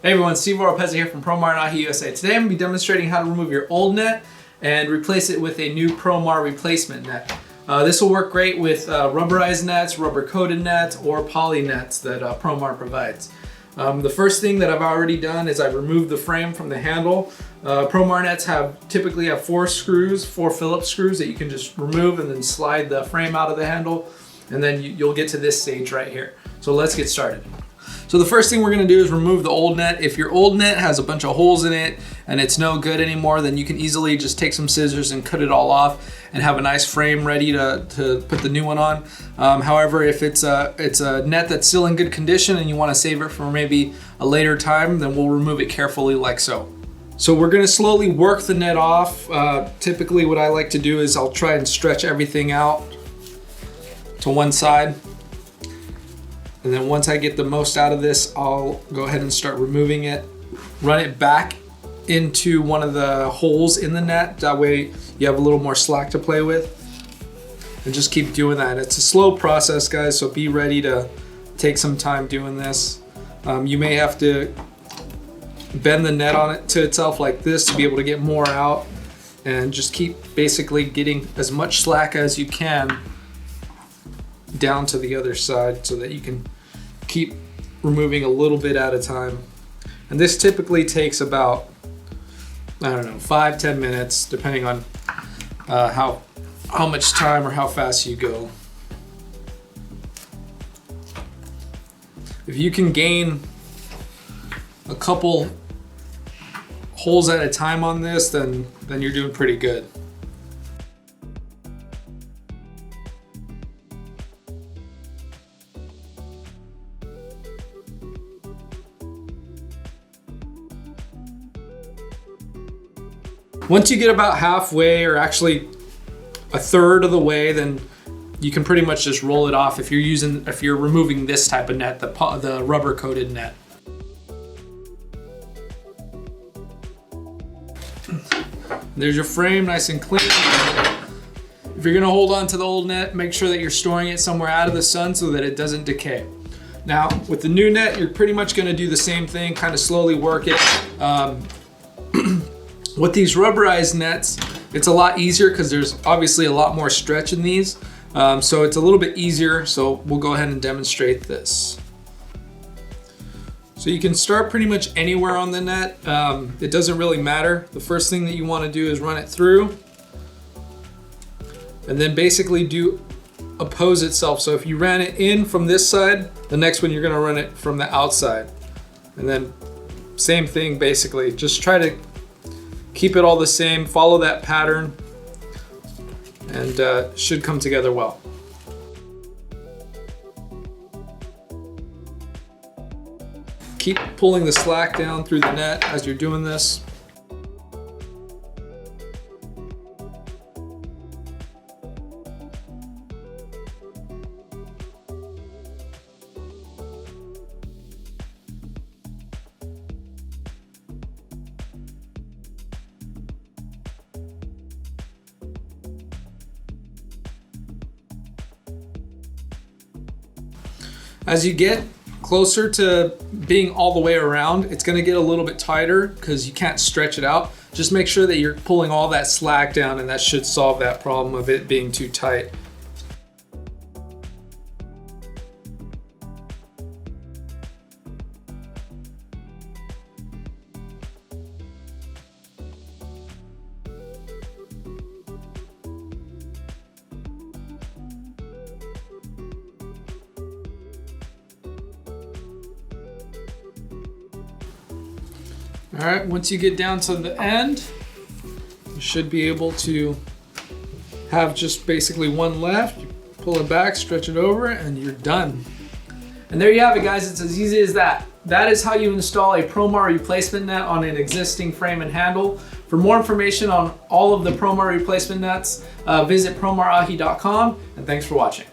Hey everyone, Steve Oropeza here from Promar and Ahi USA. Today I'm going to be demonstrating how to remove your old net and replace it with a new Promar replacement net. This will work great with rubberized nets, rubber coated nets, or poly nets that Promar provides. The first thing that I've already done is I've removed the frame from the handle. Promar nets typically have 4 Phillips screws that you can just remove and then slide the frame out of the handle, and then you'll get to this stage right here. So let's get started. So the first thing we're going to do is remove the old net. If your old net has a bunch of holes in it and it's no good anymore, then you can easily just take some scissors and cut it all off and have a nice frame ready to put the new one on. However, if it's a net that's still in good condition and you want to save it for maybe a later time, then we'll remove it carefully like so. So we're going to slowly work the net off. Typically what I like to do is I'll try and stretch everything out to one side. And then once I get the most out of this, I'll go ahead and start removing it, run it back into one of the holes in the net. That way you have a little more slack to play with, and just keep doing that. It's a slow process, guys, so be ready to take some time doing this. You may have to bend the net on it to itself like this to be able to get more out, and just keep basically getting as much slack as you can down to the other side so that you can keep removing a little bit at a time. And this typically takes about, I don't know, 5-10 minutes, depending on how much time or how fast you go. If you can gain a couple holes at a time on this, then you're doing pretty good. Once you get about halfway, or actually a third of the way, then you can pretty much just roll it off if you're removing this type of net, the rubber coated net. There's your frame, nice and clean. If you're gonna hold on to the old net, make sure that you're storing it somewhere out of the sun so that it doesn't decay. Now, with the new net, you're pretty much gonna do the same thing, kind of slowly work it. With these rubberized nets, it's a lot easier because there's obviously a lot more stretch in these. So it's a little bit easier, so we'll go ahead and demonstrate this. So you can start pretty much anywhere on the net. It doesn't really matter. The first thing that you want to do is run it through, and then basically oppose itself. So if you ran it in from this side, the next one you're going to run it from the outside. And then same thing basically. Just try to keep it all the same, follow that pattern, and should come together well. Keep pulling the slack down through the net as you're doing this. As you get closer to being all the way around, it's gonna get a little bit tighter because you can't stretch it out. Just make sure that you're pulling all that slack down, and that should solve that problem of it being too tight. All right, once you get down to the end, you should be able to have just basically one left. You pull it back, stretch it over, and you're done. And there you have it, guys. It's as easy as that. That is how you install a Promar replacement net on an existing frame and handle. For more information on all of the Promar replacement nets, visit promarahi.com, and thanks for watching.